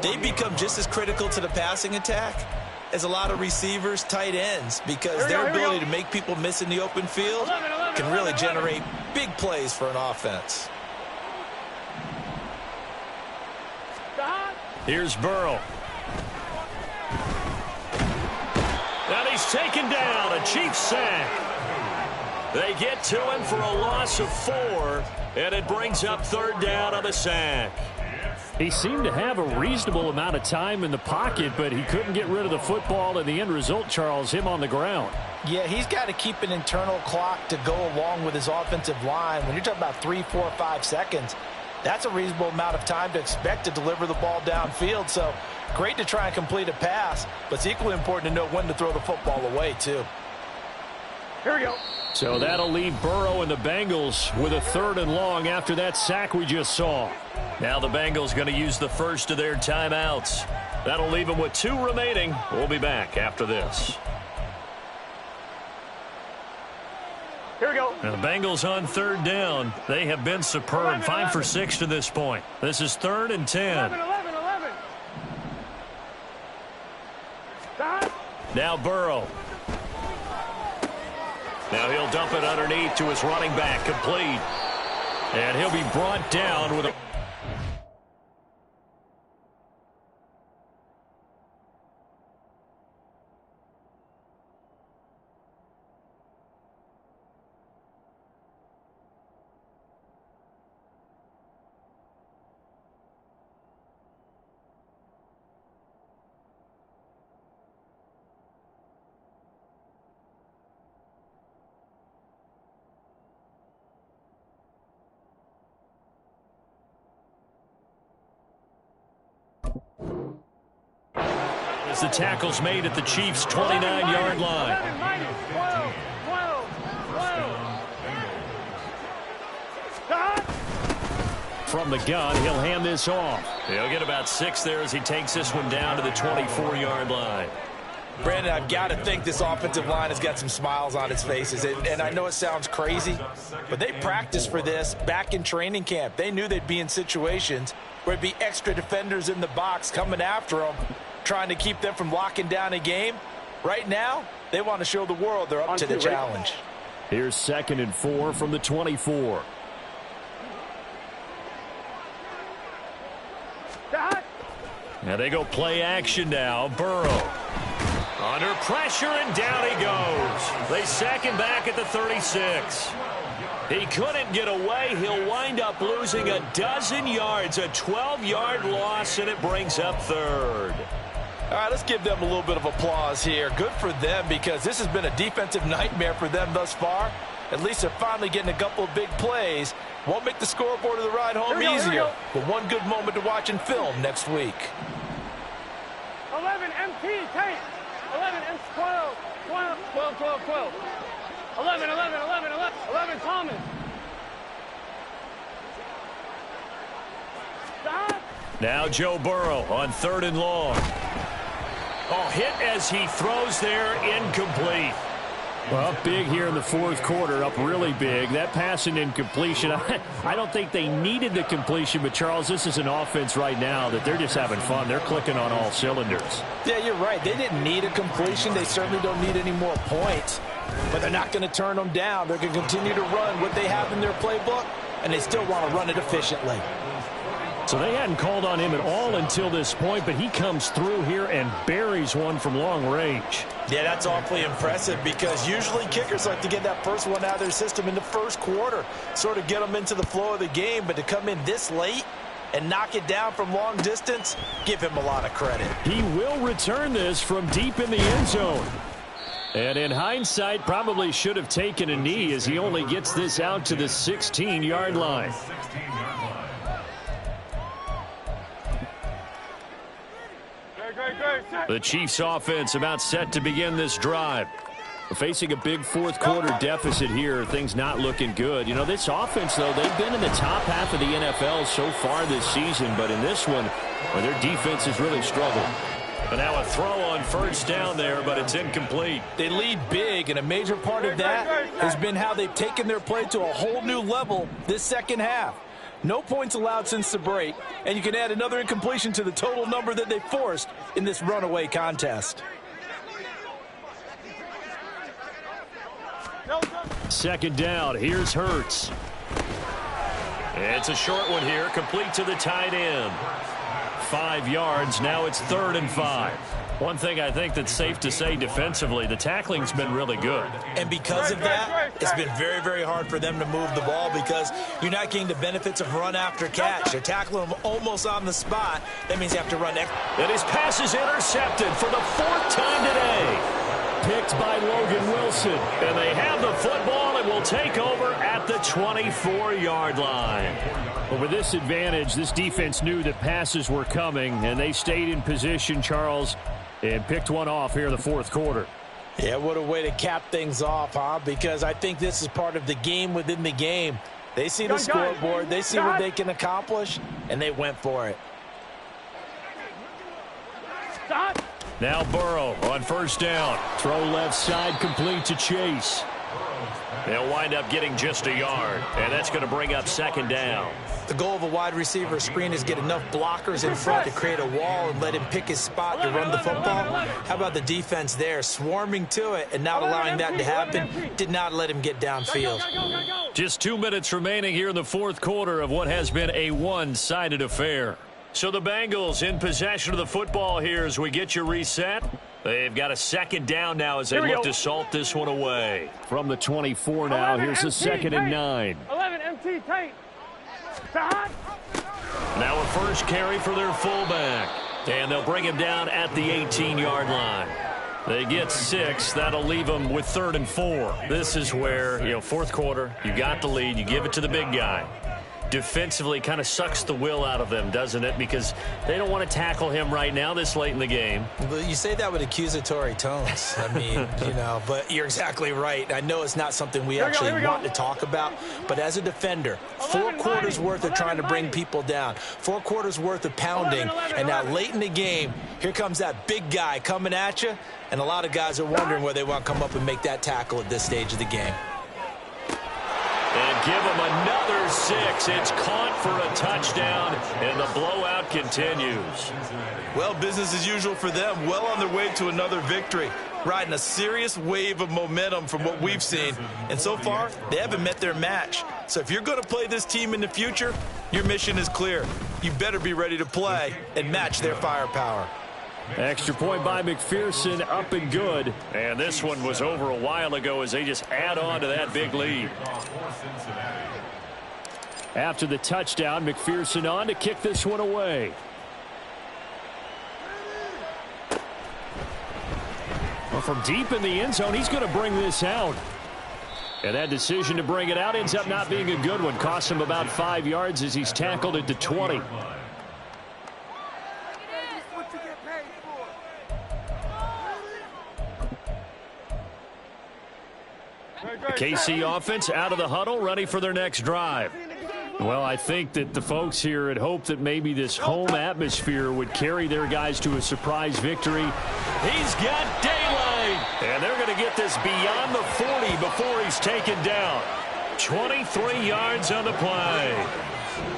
[SPEAKER 3] They become just as critical to the passing attack as a lot of receivers, tight ends, because their ability to make people miss in the open field can really generate big plays for an offense.
[SPEAKER 1] Here's Burrow. And he's taken down, a Chiefs sack. They get to him for a loss of 4, and it brings up 3rd down on the sack.
[SPEAKER 5] He seemed to have a reasonable amount of time in the pocket, but he couldn't get rid of the football, and the end result, Charles, him on the ground.
[SPEAKER 3] Yeah, he's got to keep an internal clock to go along with his offensive line. When you're talking about 3, 4, 5 seconds, that's a reasonable amount of time to expect to deliver the ball downfield. So great to try and complete a pass, but it's equally important to know when to throw the football away, too.
[SPEAKER 2] Here we go.
[SPEAKER 5] So that'll leave Burrow and the Bengals with a 3rd and long after that sack we just saw.
[SPEAKER 1] Now the Bengals going to use the first of their timeouts. That'll leave them with 2 remaining. We'll be back after this.
[SPEAKER 2] Here we go.
[SPEAKER 1] Now the Bengals on 3rd down. They have been superb. 5 for 6 to this point. This is 3rd and 10.
[SPEAKER 2] 11. Stop.
[SPEAKER 1] Now Burrow. Now he'll dump it underneath to his running back, complete. And he'll be brought down with a... as the tackle's made at the Chiefs' 29-yard line.
[SPEAKER 2] 11, 12, 12, 12. Stop.
[SPEAKER 5] From the gun, he'll hand this off.
[SPEAKER 1] He'll get about 6 there as he takes this one down to the 24-yard line.
[SPEAKER 3] Brandon, I've got to think this offensive line has got some smiles on its faces. And I know it sounds crazy, but they practiced for this back in training camp. They knew they'd be in situations where there'd be extra defenders in the box coming after them, trying to keep them from locking down a game. Right now, they want to show the world they're up to the challenge.
[SPEAKER 5] Here's 2nd and 4 from the 24.
[SPEAKER 2] Stop.
[SPEAKER 1] Now they go play action now. Burrow under pressure, and down he goes. They sack him back at the 36. He couldn't get away. He'll wind up losing a dozen yards, a 12-yard loss, and it brings up 3rd.
[SPEAKER 3] All right, let's give them a little bit of applause here. Good for them, because this has been a defensive nightmare for them thus far. At least they're finally getting a couple of big plays. Won't make the scoreboard of the ride home easier, but one good moment to watch in film next week.
[SPEAKER 2] 11 MT tape. 11 M 12. 12, 12, 12, 12. 11, 11, 11, 11. 11 Thomas. Stop.
[SPEAKER 1] Now Joe Burrow on 3rd and long. Oh, hit as he throws there, incomplete.
[SPEAKER 5] Well, up big here in the 4th quarter, up really big. That pass and incompletion, I don't think they needed the completion, but Charles, this is an offense right now that they're just having fun. They're clicking on all cylinders.
[SPEAKER 3] Yeah, you're right. They didn't need a completion. They certainly don't need any more points, but they're not going to turn them down. They're going to continue to run what they have in their playbook, and they still want to run it efficiently.
[SPEAKER 5] So they hadn't called on him at all until this point, but he comes through here and buries one from long range.
[SPEAKER 3] Yeah, that's awfully impressive, because usually kickers like to get that first one out of their system in the 1st quarter, sort of get them into the flow of the game, but to come in this late and knock it down from long distance, give him a lot of credit.
[SPEAKER 5] He will return this from deep in the end zone. And in hindsight, probably should have taken a knee, as he only gets this out to the 16-yard line.
[SPEAKER 1] The Chiefs offense about set to begin this drive.
[SPEAKER 5] Facing a big 4th quarter deficit here, things not looking good. You know, this offense, though, they've been in the top half of the NFL so far this season, but in this one, well, their defense has really struggled.
[SPEAKER 1] But now a throw on 1st down there, but it's incomplete.
[SPEAKER 3] They lead big, and a major part of that has been how they've taken their play to a whole new level this 2nd half. No points allowed since the break, and you can add another incompletion to the total number that they forced in this runaway contest.
[SPEAKER 5] 2nd down. Here's Hurts.
[SPEAKER 1] It's a short one here, complete to the tight end. 5 yards. Now it's 3rd and 5. One thing I think that's safe to say defensively, the tackling's been really good.
[SPEAKER 3] And because of that, it's been very, very hard for them to move the ball, because you're not getting the benefits of run after catch. They're tackling them almost on the spot. That means you have to run extra.
[SPEAKER 1] And his pass is intercepted for the 4th time today.
[SPEAKER 5] Picked by Logan Wilson.
[SPEAKER 1] And they have the football and will take over at the 24-yard line.
[SPEAKER 5] But with this advantage, this defense knew that passes were coming, and they stayed in position, Charles, and picked one off here in the 4th quarter.
[SPEAKER 3] Yeah, what a way to cap things off, huh? Because I think this is part of the game within the game. They see the scoreboard, they see what they can accomplish, and they went for it.
[SPEAKER 2] Stop.
[SPEAKER 1] Now Burrow on 1st down.
[SPEAKER 5] Throw left side, complete to Chase.
[SPEAKER 1] They'll wind up getting just a yard, and that's going to bring up 2nd down.
[SPEAKER 3] The goal of a wide receiver screen is get enough blockers in front to create a wall and let him pick his spot to run the football. How about the defense there, swarming to it and not allowing that to happen? Did not let him get downfield.
[SPEAKER 1] Just 2 minutes remaining here in the 4th quarter of what has been a one-sided affair. So the Bengals in possession of the football here as we get you reset. They've got a 2nd down now as they look to salt this one away.
[SPEAKER 5] From the 24 now, here's a 2nd and 9.
[SPEAKER 2] 11 MT tape. Stop.
[SPEAKER 1] Now a 1st carry for their fullback. And they'll bring him down at the 18-yard line. They get 6. That'll leave them with 3rd and 4. This is where, 4th quarter, you got the lead. You give it to the big guy. defensively kind of sucks the will out of them, doesn't it? Because they don't want to tackle him right now this late in the game.
[SPEAKER 3] But you say that with accusatory tones. I mean, but you're exactly right. I know it's not something we actually want to talk about, but as a defender, 4 quarters worth of trying to bring people down, 4 quarters worth of pounding, and now late in the game, here comes that big guy coming at you, and a lot of guys are wondering where they want to come up and make that tackle at this stage of the game.
[SPEAKER 1] And give him another 6. It's caught for a touchdown, and the blowout continues.
[SPEAKER 4] Well, business as usual for them. Well on their way to another victory. Riding a serious wave of momentum from what we've seen. And so far, they haven't met their match. So if you're going to play this team in the future, your mission is clear. You better be ready to play and match their firepower.
[SPEAKER 5] Extra point by McPherson, up and good.
[SPEAKER 1] And this one was over a while ago as they just add on to that big lead.
[SPEAKER 5] After the touchdown, McPherson on to kick this one away. Well, from deep in the end zone, he's going to bring this out. And that decision to bring it out ends up not being a good one. Costs him about 5 yards as he's tackled at the 20. KC offense out of the huddle, ready for their next drive. Well, I think that the folks here had hoped that maybe this home atmosphere would carry their guys to a surprise victory.
[SPEAKER 1] He's got daylight, and they're going to get this beyond the 40 before he's taken down. 23 yards on the play.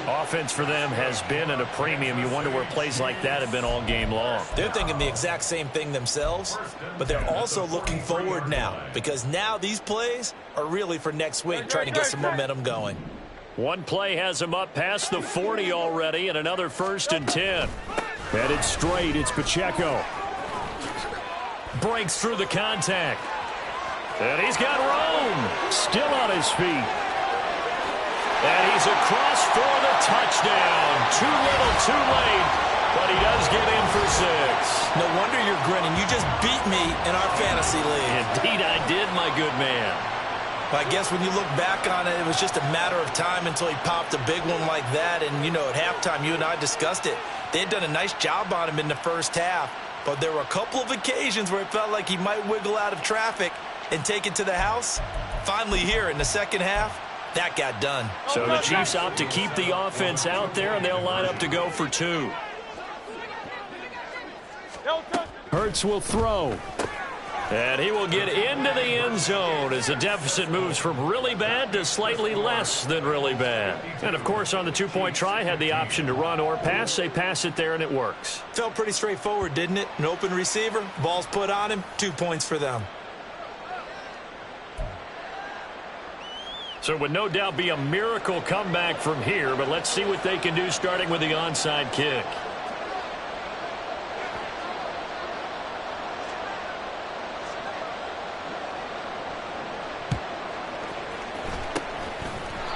[SPEAKER 1] Offense for them has been at a premium. You wonder where plays like that have been all game long.
[SPEAKER 3] They're thinking the exact same thing themselves, but they're also looking forward now because now these plays are really for next week, trying to get some momentum going.
[SPEAKER 1] One play has him up past the 40 already, and another 1st and 10.
[SPEAKER 5] Headed straight, it's Pacheco.
[SPEAKER 1] Breaks through the contact. And he's got Rome still on his feet. And he's across for the touchdown. Too little, too late, but he does get in for 6.
[SPEAKER 3] No wonder you're grinning. You just beat me in our fantasy league.
[SPEAKER 1] Indeed I did, my good man.
[SPEAKER 3] I guess when you look back on it, it was just a matter of time until he popped a big one like that. And, at halftime, you and I discussed it. They had done a nice job on him in the first half. But there were a couple of occasions where it felt like he might wiggle out of traffic and take it to the house. Finally here in the second half, that got done.
[SPEAKER 1] So the Chiefs opt to keep the offense out there, and they'll line up to go for 2.
[SPEAKER 5] Hurts will throw.
[SPEAKER 1] And he will get into the end zone as the deficit moves from really bad to slightly less than really bad. And, of course, on the 2-point try, had the option to run or pass. They pass it there, and it works.
[SPEAKER 3] Felt pretty straightforward, didn't it? An open receiver, ball's put on him, 2 points for them.
[SPEAKER 1] So it would no doubt be a miracle comeback from here, but let's see what they can do starting with the onside kick.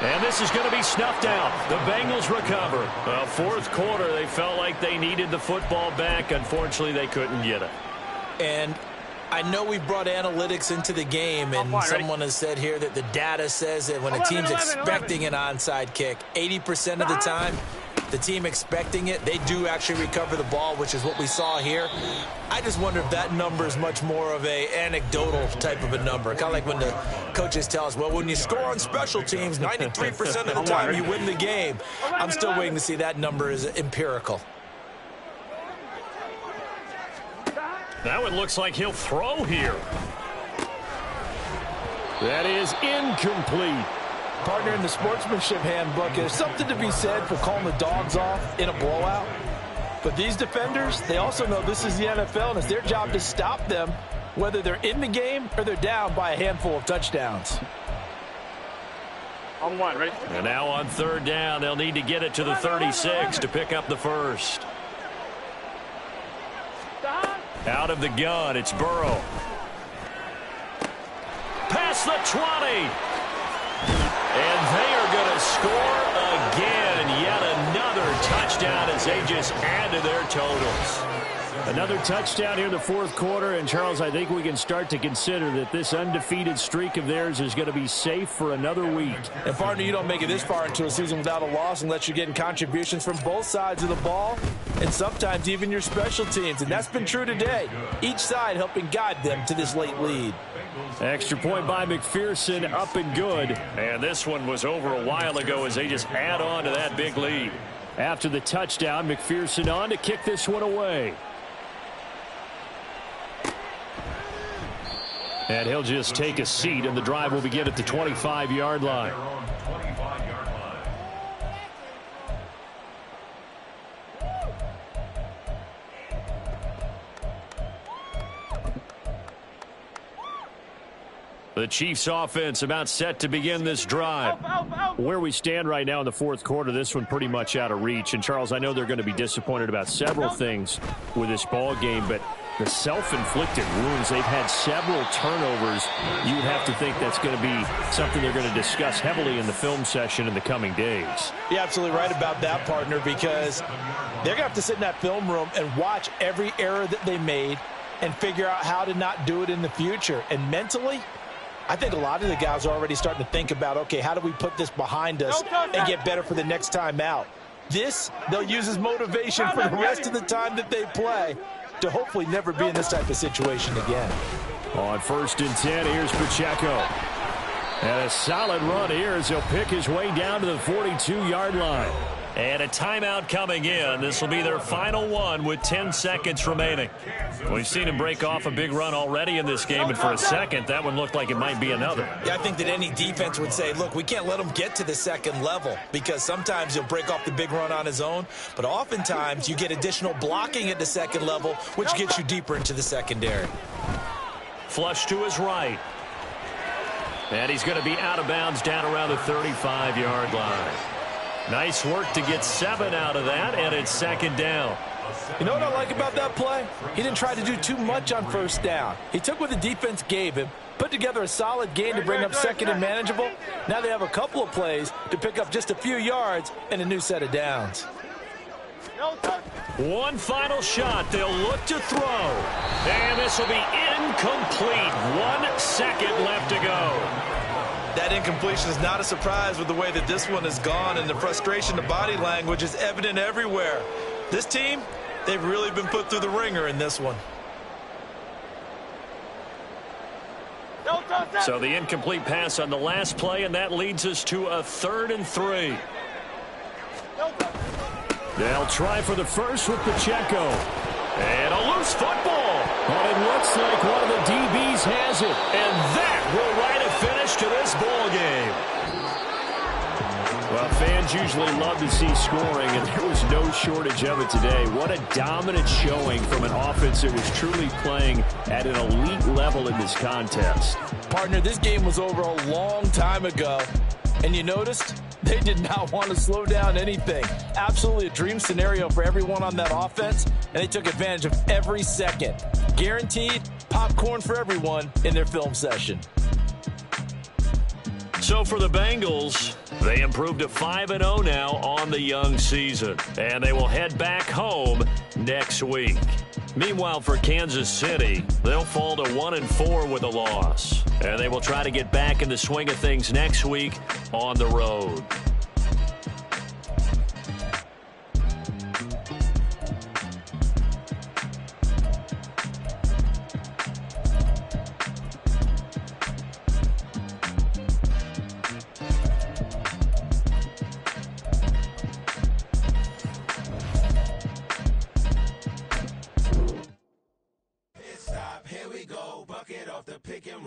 [SPEAKER 1] And this is going to be snuffed out. The Bengals recover. Well, 4th quarter, they felt like they needed the football back. Unfortunately, they couldn't get it.
[SPEAKER 3] And I know we brought analytics into the game, and someone has said here that the data says that when a team's expecting an onside kick, 80% of the time, the team expecting it, they do actually recover the ball, which is what we saw here. I just wonder if that number is much more of a anecdotal type of a number. Kind of like when the coaches tell us, well, when you score on special teams, 93% of the time you win the game. I'm still waiting to see that number is empirical.
[SPEAKER 1] That one looks like he'll throw here.
[SPEAKER 5] That is incomplete.
[SPEAKER 4] Partner, in the sportsmanship handbook, there's something to be said for calling the dogs off in a blowout. But these defenders, they also know this is the NFL, and it's their job to stop them, whether they're in the game or they're down by a handful of touchdowns.
[SPEAKER 2] On 1, ready?
[SPEAKER 1] And now on 3rd down, they'll need to get it to the 36 to pick up the 1st. Out of the gun, it's Burrow. Past the 20. And they are going to score again. Yet another touchdown as they just add to their totals.
[SPEAKER 5] Another touchdown here in the fourth quarter. And, Charles, I think we can start to consider that this undefeated streak of theirs is going to be safe for another week.
[SPEAKER 4] And, partner, you don't make it this far into a season without a loss unless you're getting contributions from both sides of the ball and sometimes even your special teams. And that's been true today. Each side helping guide them to this late lead.
[SPEAKER 5] Extra point by McPherson, up and good. And this one was over a while ago as they just add on to that big lead. After the touchdown, McPherson on to kick this one away. And he'll just take a seat, and the drive will begin at the 25-yard line. The Chiefs offense about set to begin this drive. Where we stand right now in the fourth quarter, this one pretty much out of reach. And, Charles, I know they're going to be disappointed about several things with this ball game, but the self-inflicted wounds, they've had several turnovers. You would have to think that's going to be something they're going to discuss heavily in the film session in the coming days.
[SPEAKER 4] You're absolutely right about that, partner, because they're going to have to sit in that film room and watch every error that they made and figure out how to not do it in the future. And mentally, I think a lot of the guys are already starting to think about, okay, how do we put this behind us and get better for the next time out? This, they'll use as motivation for the rest of the time that they play to hopefully never be in this type of situation again.
[SPEAKER 5] On 1st and 10, here's Pacheco. And a solid run here as he'll pick his way down to the 42-yard line. And a timeout coming in. This will be their final one with 10 seconds remaining. We've seen him break off a big run already in this game, and for a second, that one looked like it might be another.
[SPEAKER 3] Yeah, I think that any defense would say, look, we can't let him get to the second level, because sometimes he'll break off the big run on his own, but oftentimes you get additional blocking at the second level, which gets you deeper into the secondary.
[SPEAKER 5] Flush to his right. And he's going to be out of bounds down around the 35-yard line. Nice work to get 7 out of that, and it's second down.
[SPEAKER 4] You know what I like about that play? He didn't try to do too much on first down. He took what the defense gave him, put together a solid gain to bring up second and manageable. Now they have a couple of plays to pick up just a few yards and a new set of downs.
[SPEAKER 5] One final shot. They'll look to throw. And this will be incomplete. 1 second left to go.
[SPEAKER 4] That incompletion is not a surprise with the way that this one has gone, and the frustration, the body language is evident everywhere. This team, they've really been put through the ringer in this one.
[SPEAKER 5] So the incomplete pass on the last play, and that leads us to a 3rd and 3. They'll try for the first with Pacheco. And a loose football. But it looks like one of the DBs has it. And that will write a finish to this ball game. Well, fans usually love to see scoring, and there was no shortage of it today. What a dominant showing from an offense that was truly playing at an elite level in this contest.
[SPEAKER 4] Partner, this game was over a long time ago, and you noticed they did not want to slow down anything. Absolutely a dream scenario for everyone on that offense, and they took advantage of every second. Guaranteed popcorn for everyone in their film session.
[SPEAKER 5] So for the Bengals, they improved to 5-0 now on the young season. And they will head back home next week. Meanwhile, for Kansas City, they'll fall to 1-4 with a loss. And they will try to get back in the swing of things next week on the road.